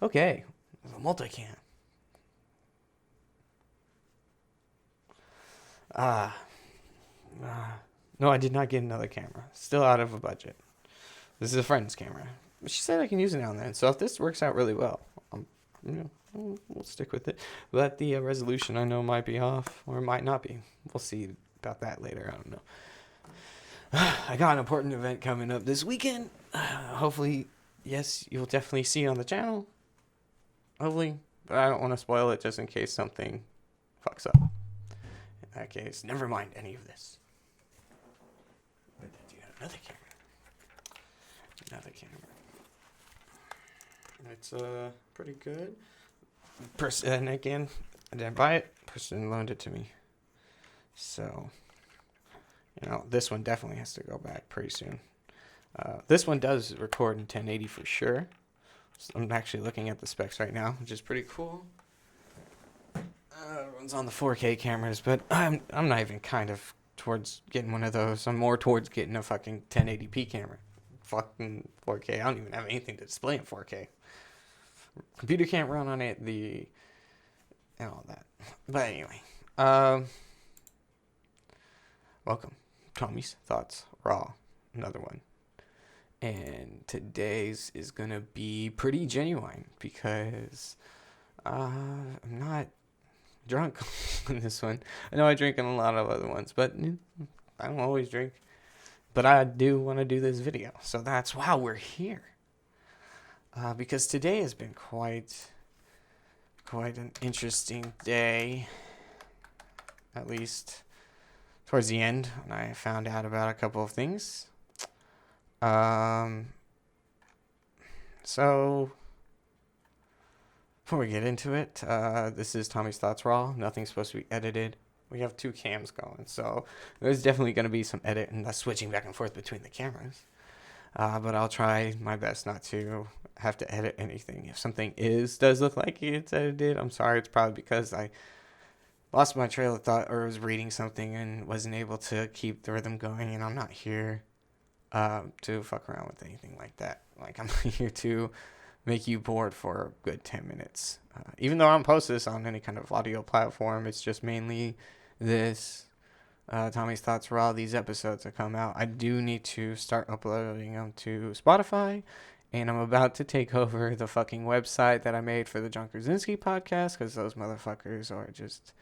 Okay, a multicam. Ah, no, I did not get another camera. Still out of a budget. This is a friend's camera. She said I can use it now and then. So if this works out really well, we'll stick with it. But the resolution I know might be off or might not be. We'll see about that later. I don't know. I got an important event coming up this weekend. Hopefully, yes, you'll definitely see it on the channel. Hopefully, but I don't want to spoil it just in case something fucks up. In that case, never mind any of this. But then you got another camera. Another camera. It's pretty good. And again, I didn't buy it. Person loaned it to me. So, this one definitely has to go back pretty soon. This one does record in 1080 for sure. So I'm actually looking at the specs right now, which is pretty cool. Everyone's on the 4K cameras, but I'm not even kind of towards getting one of those. I'm more towards getting a fucking 1080p camera. Fucking 4K. I don't even have anything to display in 4K. Computer can't run on it. And all that. But anyway, welcome, Tommy's Thoughts Raw, another one. And today's is gonna be pretty genuine because I'm not drunk in this one. I know I drink in a lot of other ones, but I don't always drink. But I do want to do this video, so that's why we're here. Because today has been quite an interesting day, at least towards the end, when I found out about a couple of things. So before we get into it, this is Tommy's Thoughts Raw. Nothing's supposed to be edited. We have 2 cams going, so there's definitely going to be some edit and switching back and forth between the cameras. But I'll try my best not to have to edit anything. If something does look like it's edited, I'm sorry. It's probably because I lost my trail of thought or was reading something and wasn't able to keep the rhythm going, and I'm not here to fuck around with anything like that. Like, I'm here to make you bored for a good 10 minutes. Even though I don't post this on any kind of audio platform, it's just mainly this Tommy's Thoughts Raw, these episodes that come out. I do need to start uploading them to Spotify, and I'm about to take over the fucking website that I made for the John Krasinski podcast, because those motherfuckers are just,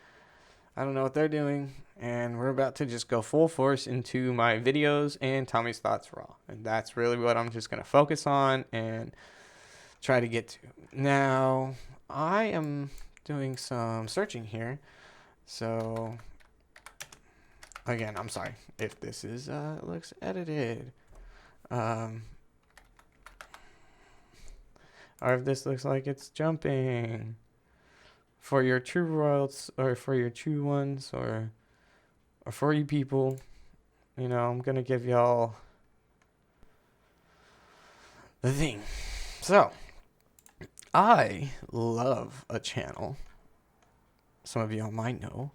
I don't know what they're doing, and we're about to just go full force into my videos and Tommy's Thoughts Raw, and that's really what I'm just going to focus on and try to get to. Now, I am doing some searching here, so again, I'm sorry if this is looks edited, or if this looks like it's jumping. For your true royals, or for your true ones, or for you people, I'm gonna give y'all the thing. So, I love a channel some of y'all might know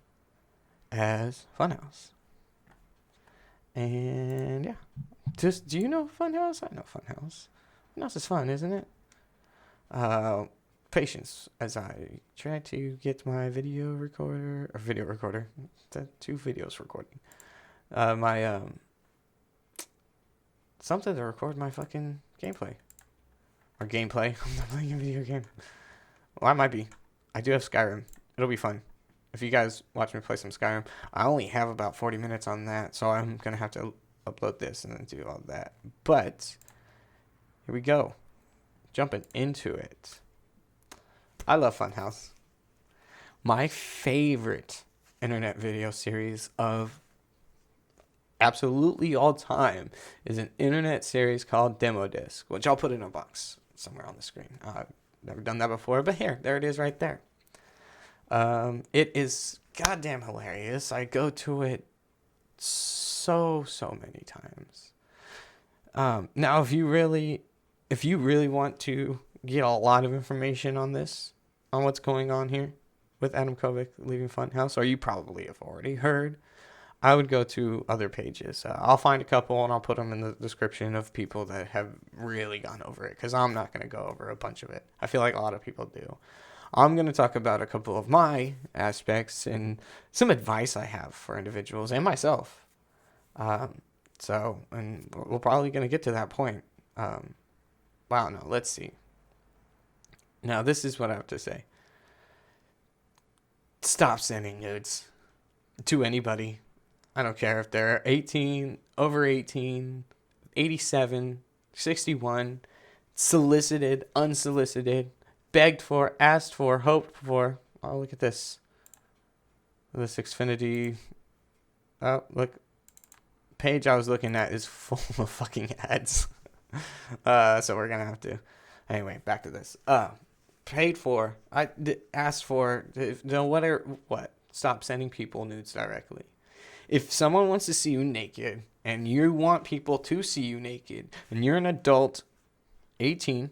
as Funhouse. And yeah, do you know Funhouse? I know Funhouse. Funhouse is fun, isn't it? Patience as I try to get my video recorder, the 2 videos recording. My something to record my fucking gameplay. Or gameplay. I'm not playing a video game. Well, I might be. I do have Skyrim. It'll be fun. If you guys watch me play some Skyrim, I only have about 40 minutes on that, so I'm going to have to upload this and then do all that. But, here we go. Jumping into it. I love Funhouse. My favorite internet video series of absolutely all time is an internet series called Demo Disc, which I'll put in a box somewhere on the screen. I've never done that before, but there it is right there. It is goddamn hilarious. I go to it so many times. Now, if you really want to get a lot of information on what's going on here with Adam Kovic leaving Funhouse, or you probably have already heard, I would go to other pages. I'll find a couple and I'll put them in the description of people that have really gone over it, because I'm not going to go over a bunch of it. I feel like a lot of people do. I'm going to talk about a couple of my aspects and some advice I have for individuals and myself. And we're probably going to get to that point. Let's see. Now, this is what I have to say. Stop sending nudes to anybody. I don't care if they're 18, over 18, 87, 61, solicited, unsolicited, begged for, asked for, hoped for. Oh, look at this. This Xfinity. Oh, look. Page I was looking at is full of fucking ads. So we're going to have to. Anyway, back to this. Paid for. Asked for. What? Stop sending people nudes directly. If someone wants to see you naked and you want people to see you naked and you're an adult, 18,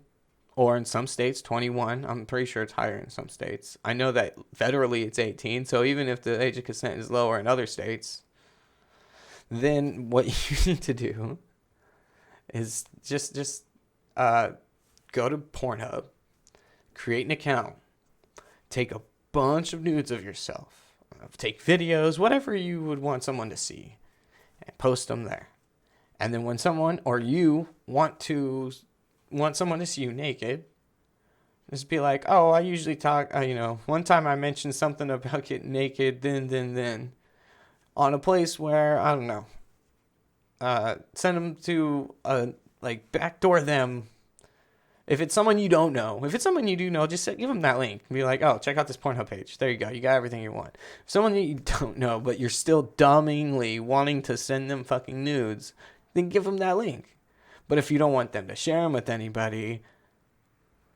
or in some states 21, I'm pretty sure it's higher in some states. I know that federally it's 18, so even if the age of consent is lower in other states, then what you need to do is just go to Pornhub, create an account, take a bunch of nudes of yourself, take videos, whatever you would want someone to see, and post them there. And then when someone or you want someone to see you naked, just be like, oh, I usually talk, one time I mentioned something about getting naked, then, on a place where, I don't know, send them to, backdoor them. If it's someone you don't know, if it's someone you do know, just give them that link. Be like, oh, check out this Pornhub page. There you go. You got everything you want. If someone that you don't know, but you're still dumbingly wanting to send them fucking nudes, then give them that link. But if you don't want them to share them with anybody,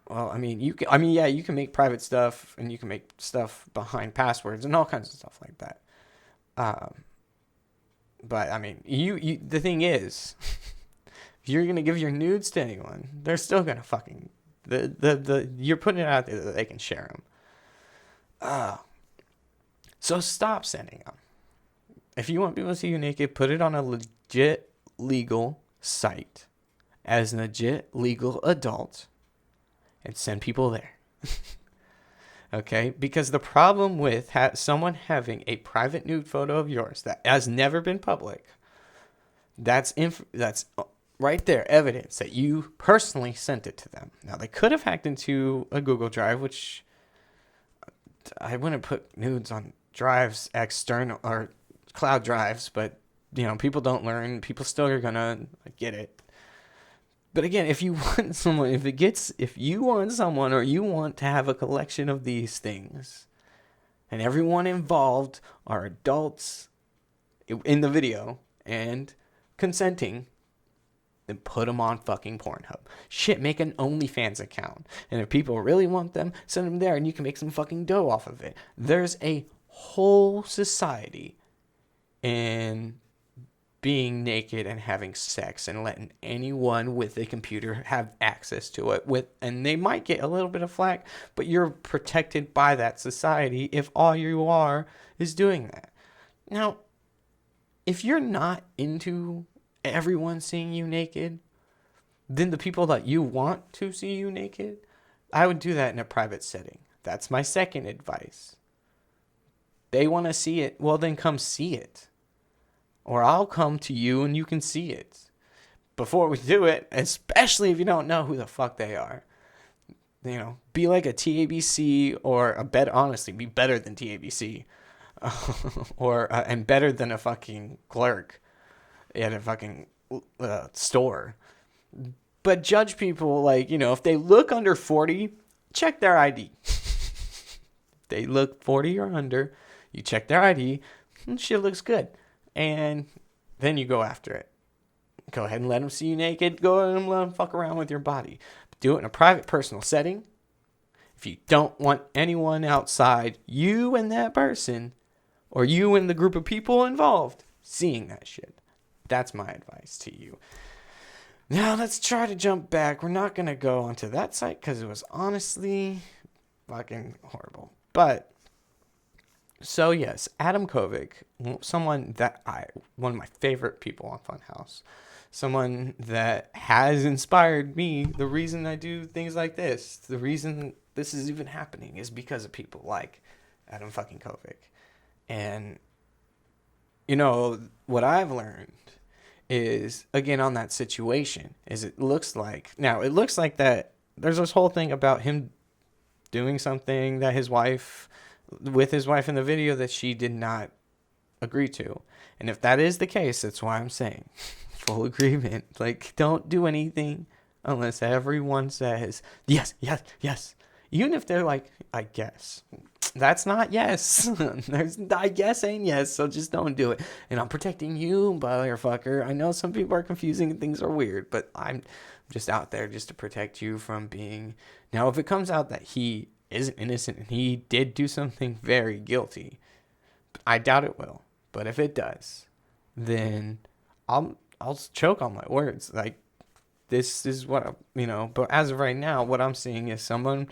well, you can make private stuff and you can make stuff behind passwords and all kinds of stuff like that. But the thing is, if you're gonna give your nudes to anyone, they're still gonna fucking you're putting it out there that they can share them. So stop sending them. If you want people to see you naked, put it on a legit legal site as a legit legal adult and send people there. Okay? Because the problem with someone having a private nude photo of yours that has never been public, that's right there, evidence that you personally sent it to them. Now, they could have hacked into a Google Drive, which I wouldn't put nudes on drives, external or cloud drives, but, people don't learn. People still are going to get it. But again, if you want someone, if you want someone or you want to have a collection of these things and everyone involved are adults in the video and consenting, then put them on fucking Pornhub. Shit, make an OnlyFans account. And if people really want them, send them there and you can make some fucking dough off of it. There's a whole society in being naked and having sex and letting anyone with a computer have access to it and they might get a little bit of flack, but you're protected by that society if all you are is doing that. Now, if you're not into everyone seeing you naked, then the people that you want to see you naked, I would do that in a private setting. That's my second advice. They want to see it, well then come see it. Or I'll come to you and you can see it. Before we do it, especially if you don't know who the fuck they are. Be like a TABC or honestly, be better than TABC. And better than a fucking clerk at a fucking store. But judge people if they look under 40, check their ID. If they look 40 or under, you check their ID, and shit looks good. And then you go after it. Go ahead and let them see you naked. Go ahead and let them fuck around with your body. Do it in a private, personal setting. If you don't want anyone outside, you and that person, or you and the group of people involved, seeing that shit. That's my advice to you. Now let's try to jump back. We're not going to go onto that site because it was honestly fucking horrible. But So yes, Adam Kovic, one of my favorite people on Funhouse, someone that has inspired me. The reason I do things like this, the reason this is even happening, is because of people like Adam fucking Kovic. And what I've learned is, again, on that situation, is it looks like that there's this whole thing about him doing something that his wife in the video that she did not agree to. And if that is the case, that's why I'm saying full agreement. Like, don't do anything unless everyone says yes, yes, yes. Even if they're like, I guess. That's not yes. There's I guess ain't yes, so just don't do it. And I'm protecting you, motherfucker. I know some people are confusing and things are weird, but I'm just out there just to protect you from being. Now, if it comes out that he isn't innocent and he did do something very guilty, I doubt it will. But if it does, then I'll choke on my words. Like, this is what But as of right now, what I'm seeing is someone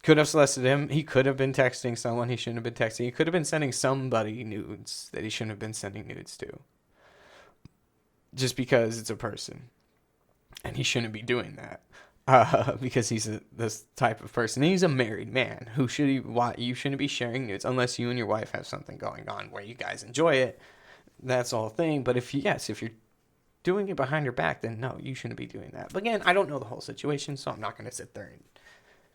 could have solicited him. He could have been texting someone he shouldn't have been texting. He could have been sending somebody nudes that he shouldn't have been sending nudes to. Just because it's a person. And he shouldn't be doing that. Because he's this type of person. And he's a married man. You shouldn't be sharing nudes unless you and your wife have something going on where you guys enjoy it. That's the whole thing. But if you're doing it behind your back, then no, you shouldn't be doing that. But again, I don't know the whole situation, so I'm not going to sit there and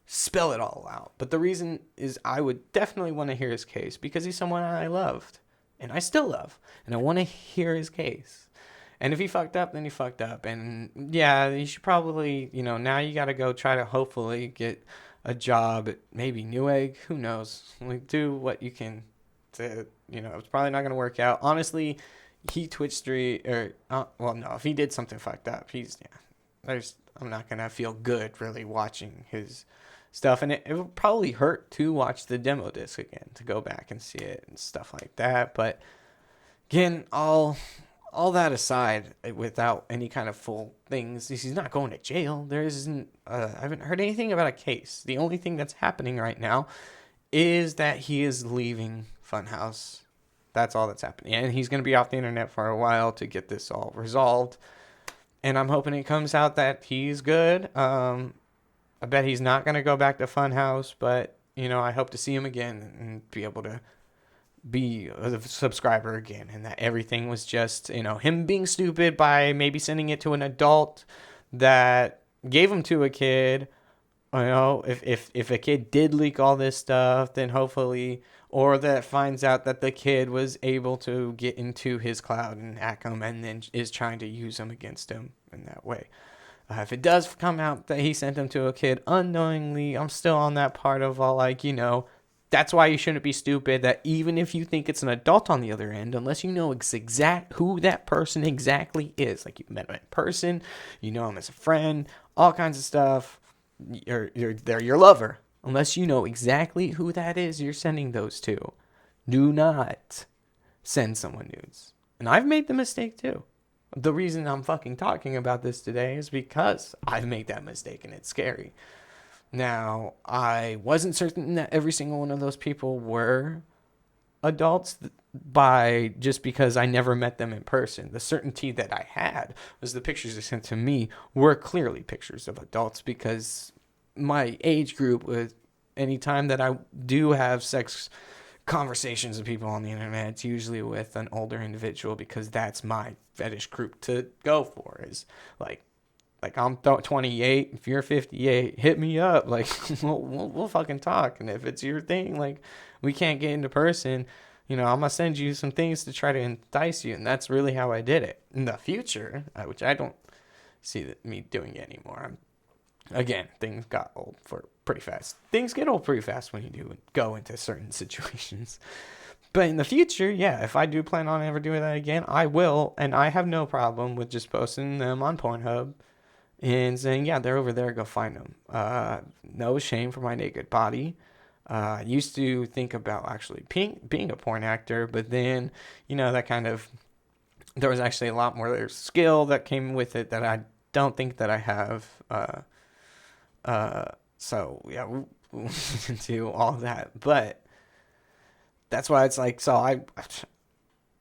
spell it all out. But the reason is I would definitely want to hear his case because he's someone I loved and I still love, and I want to hear his case. And if he fucked up, then he fucked up. And yeah, you should probably, now you got to go try to hopefully get a job at maybe Newegg. Who knows? Like, do what you can to, it's probably not going to work out. Honestly, he Twitch stream if he did something fucked up, I'm not going to feel good really watching his stuff. And it would probably hurt to watch the demo disc again, to go back and see it and stuff like that. But again, all that aside, without any kind of full things, he's not going to jail. There isn't. I haven't heard anything about a case. The only thing that's happening right now is that he is leaving Funhouse. That's all that's happening, and he's going to be off the internet for a while to get this all resolved. And I'm hoping it comes out that he's good. I bet he's not going to go back to Funhouse, but I hope to see him again and be able to be a subscriber again, and that everything was just him being stupid by maybe sending it to an adult that gave him to a kid. If a kid did leak all this stuff, then hopefully, or that finds out that the kid was able to get into his cloud and hack him and then is trying to use him against him in that way. If it does come out that he sent him to a kid unknowingly, I'm still on that part of all that's why you shouldn't be stupid, that even if you think it's an adult on the other end, unless you know who that person exactly is, like you've met him in person, you know him as a friend, all kinds of stuff, they're your lover. Unless you know exactly who that is you're sending those to, do not send someone nudes. And I've made the mistake too. The reason I'm fucking talking about this today is because I've made that mistake and it's scary. Now, I wasn't certain that every single one of those people were adults just because I never met them in person. The certainty that I had was the pictures they sent to me were clearly pictures of adults, because my age group, with any time that I do have sex conversations with people on the internet, it's usually with an older individual, because that's my fetish group to go for, is like I'm 28. If you're 58, hit me up. Like, we'll fucking talk. And if it's your thing, like, we can't get into person, I'm gonna send you some things to try to entice you. And that's really how I did it. In the future, which I don't see me doing anymore. Again, things got old pretty fast. Things get old pretty fast when you do go into certain situations. But in the future, yeah, if I do plan on ever doing that again, I will. And I have no problem with just posting them on Pornhub and saying, yeah, they're over there, go find them. No shame for my naked body. I used to think about actually being a porn actor, but then, that kind of, there was actually a lot more skill that came with it that I don't think that I have. So, yeah, we'll into all that. But That's why it's like,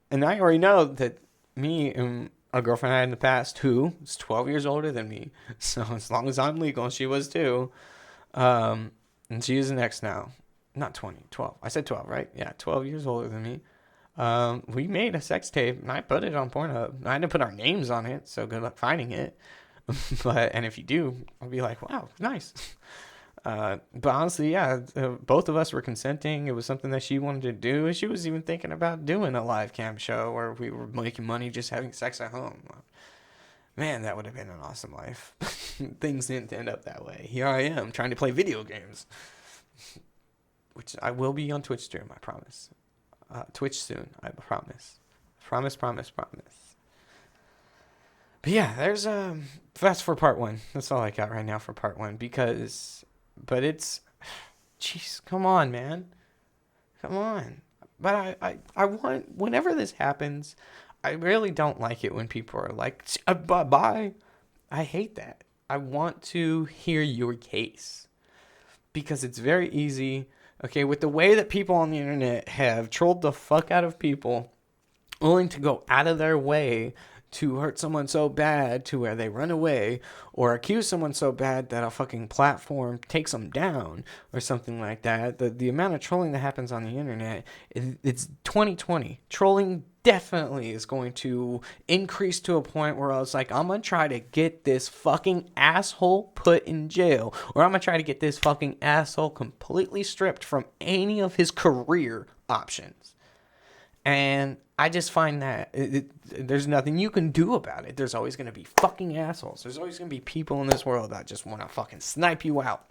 and I already know that me and a girlfriend I had in the past who is 12 years older than me. So as long as I'm legal, she was too. And she is an ex now. Not 20, 12. I said 12, right? Yeah, 12 years older than me. We made a sex tape and I put it on Pornhub. I had to put our names on it, so good luck finding it. And if you do, I'll be like, wow, nice. But honestly, yeah, both of us were consenting. It was something that she wanted to do. And she was even thinking about doing a live cam show where we were making money just having sex at home. Man, that would have been an awesome life. Things didn't end up that way. Here I am trying to play video games, which I will be on Twitch stream, I promise. Twitch soon, I promise. Promise. But yeah, that's for part one. That's all I got right now for part one but it's, jeez, come on, man. Come on. But I want, whenever this happens, I really don't like it when people are like, bye. I hate that. I want to hear your case because it's very easy. Okay, with the way that people on the internet have trolled the fuck out of people, willing to go out of their way to hurt someone so bad to where they run away or accuse someone so bad that a fucking platform takes them down or something like that. The amount of trolling that happens on the internet, it's 2020. Trolling definitely is going to increase to a point where I was like, I'm going to try to get this fucking asshole put in jail, or I'm going to try to get this fucking asshole completely stripped from any of his career options. And I just find that there's nothing you can do about it. There's always going to be fucking assholes. There's always going to be people in this world that just want to fucking snipe you out.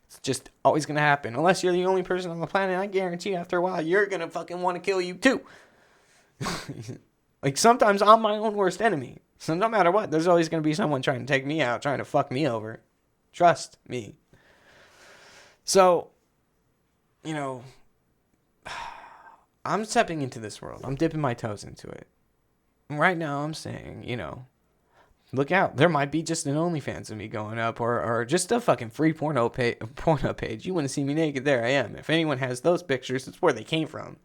It's just always going to happen. Unless you're the only person on the planet, I guarantee after a while, you're going to fucking want to kill you too. Like sometimes I'm my own worst enemy. So no matter what, there's always going to be someone trying to take me out, trying to fuck me over. Trust me. So, you know, I'm stepping into this world. I'm dipping my toes into it. Right now, I'm saying, you know, look out. There might be just an OnlyFans of me going up or just a fucking free porno page. You want to see me naked? There I am. If anyone has those pictures, it's where they came from.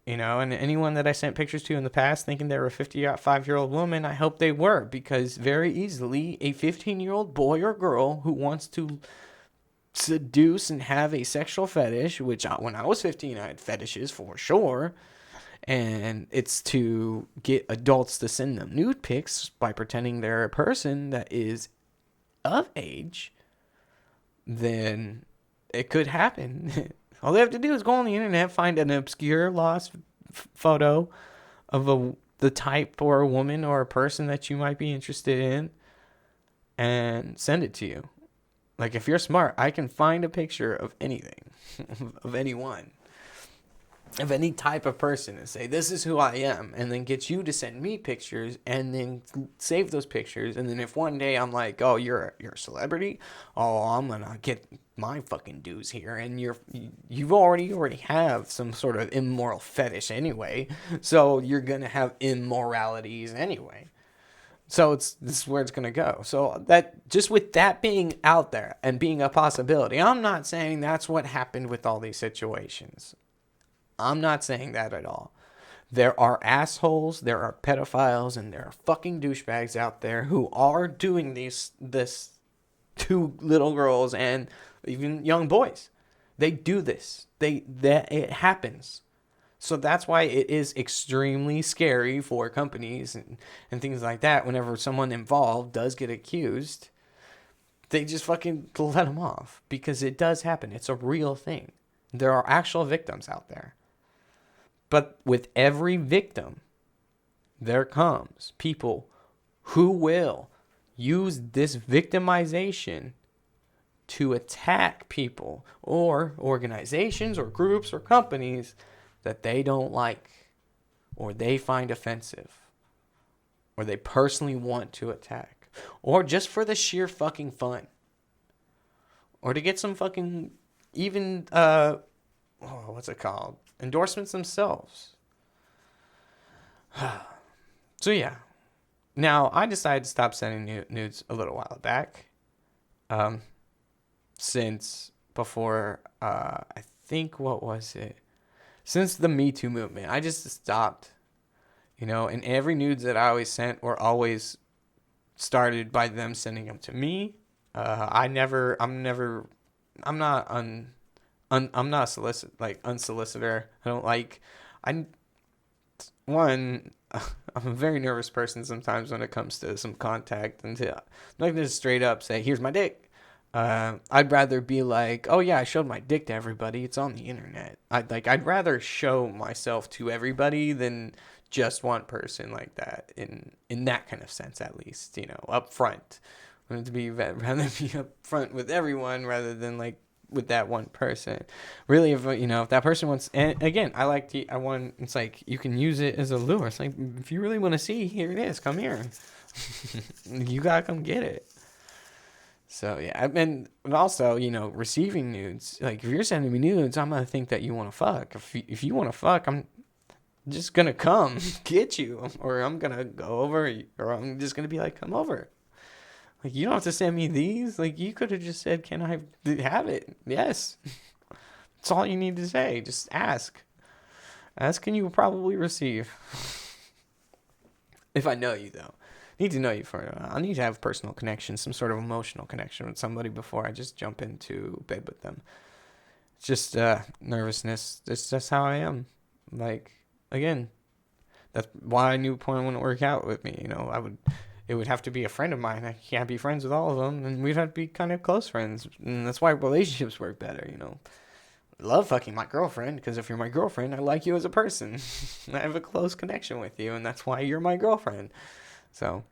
You know, and anyone that I sent pictures to in the past thinking they were a 55-year-old woman, I hope they were, because very easily a 15-year-old boy or girl who wants to seduce and have a sexual fetish, which when I was 15, I had fetishes for sure, and it's to get adults to send them nude pics by pretending they're a person that is of age, then it could happen. All they have to do is go on the internet, find an obscure, lost photo of the type or a woman or a person that you might be interested in, and send it to you. Like, if you're smart, I can find a picture of anything, of anyone, of any type of person, and say, this is who I am, and then get you to send me pictures, and then save those pictures, and then if one day I'm like, oh, you're a celebrity, oh, I'm gonna get my fucking dues here, and you already have some sort of immoral fetish anyway, so you're gonna have immoralities anyway. So this is where it's going to go. So that, just with that being out there and being a possibility, I'm not saying that's what happened with all these situations. I'm not saying that at all. There are assholes, there are pedophiles, and there are fucking douchebags out there who are doing this to little girls and even young boys. They do this. It happens. So that's why it is extremely scary for companies and things like that. Whenever someone involved does get accused, they just fucking let them off, because it does happen. It's a real thing. There are actual victims out there. But with every victim, there comes people who will use this victimization to attack people or organizations or groups or companies that they don't like, or they find offensive, or they personally want to attack, or just for the sheer fucking fun, or to get some fucking even what's it called, endorsements themselves. So yeah, now I decided to stop sending nudes a little while back, since before I think, what was it? Since the Me Too movement, I just stopped, and every nudes that I always sent were always started by them sending them to me. I'm not I'm not unsolicitor. I don't like, I, one, I'm a very nervous person sometimes when it comes to some contact, and I'm not gonna just straight up say, here's my dick. I'd rather be like, oh yeah, I showed my dick to everybody. It's on the internet. I'd rather show myself to everybody than just one person like that. In that kind of sense, at least, up front. I want it to be rather be up front with everyone rather than like with that one person. Really, if that person wants, and again, it's like you can use it as a lure. It's like, if you really want to see, here it is. Come here. You gotta come get it. So yeah, and also, receiving nudes. Like, if you're sending me nudes, I'm gonna think that you want to fuck. If you want to fuck, I'm just gonna come get you, or I'm gonna go over, or I'm just gonna be like, come over. Like, you don't have to send me these. Like, you could have just said, can I have it? Yes. That's all you need to say. Just ask. Ask and you will probably receive. If I know you, though. Need to know you I need to have a personal connection, some sort of emotional connection with somebody before I just jump into bed with them. It's just nervousness. It's just how I am. Like, again, that's why I knew porn wouldn't work out with me. It would have to be a friend of mine. I can't be friends with all of them, and we'd have to be kind of close friends. And that's why relationships work better. I love fucking my girlfriend, because if you're my girlfriend, I like you as a person. I have a close connection with you, and that's why you're my girlfriend. So,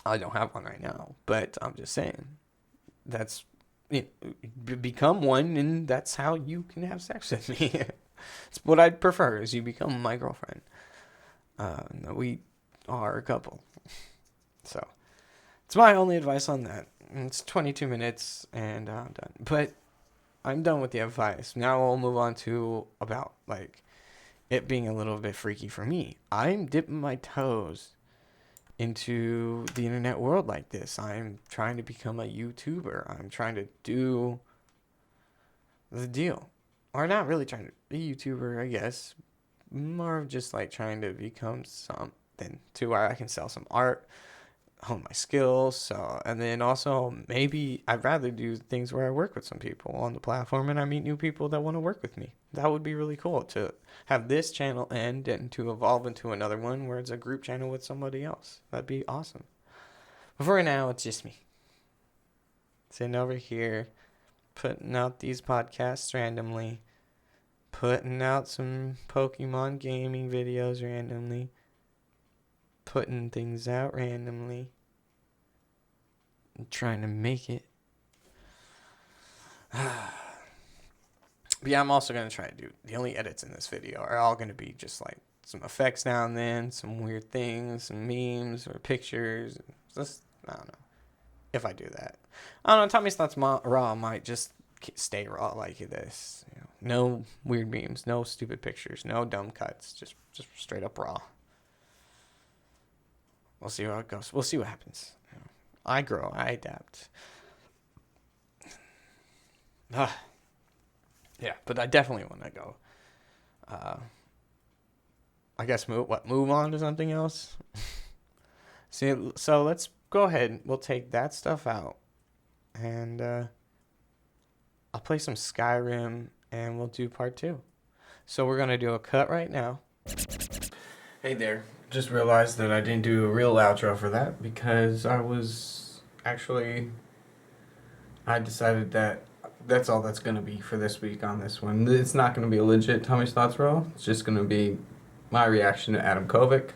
I don't have one right now, but I'm just saying, that's become one, and that's how you can have sex with me. It's what I'd prefer, is you become my girlfriend. We are a couple. So, it's my only advice on that. It's 22 minutes, and I'm done. But I'm done with the advice. Now we'll move on to about, like, it being a little bit freaky for me. I'm dipping my toes into the internet world like this. I'm trying to become a YouTuber. I'm trying to do the deal. Or not really trying to be a YouTuber, I guess. More of just like trying to become something to where I can sell some art, hone my skills. So, and then also maybe I'd rather do things where I work with some people on the platform and I meet new people that want to work with me. That would be really cool to have this channel end and to evolve into another one where it's a group channel with somebody else. That'd be awesome. But for now, it's just me. Sitting over here, putting out these podcasts randomly, putting out some Pokemon gaming videos randomly, putting things out randomly, and trying to make it. But yeah, I'm also going to try to do, the only edits in this video are all going to be just like some effects now and then, some weird things, some memes or pictures. Just, I don't know if I do that. I don't know, Tommy's Thoughts Raw might just stay raw like this. No weird memes, no stupid pictures, no dumb cuts, just straight up raw. We'll see how it goes. We'll see what happens. I grow, I adapt. Yeah, but I definitely want to go. I guess move on to something else. So let's go ahead. We'll take that stuff out, and I'll play some Skyrim, and we'll do part 2. So we're gonna do a cut right now. Hey there. Just realized that I didn't do a real outro for that because I decided that that's all that's going to be for this week on this one. It's not going to be a legit Tommy's Thoughts Roll. It's just going to be my reaction to Adam Kovic.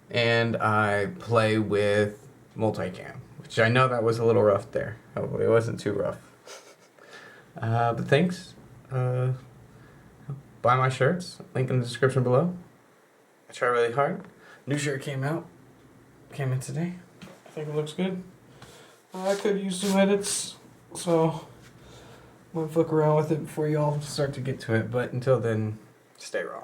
And I play with multicam, which I know that was a little rough there. Hopefully it wasn't too rough. But thanks. Buy my shirts. Link in the description below. I try really hard. New shirt came in today. I think it looks good. I could use some edits, so I'm gonna fuck around with it before you all start to get to it. But until then, stay raw.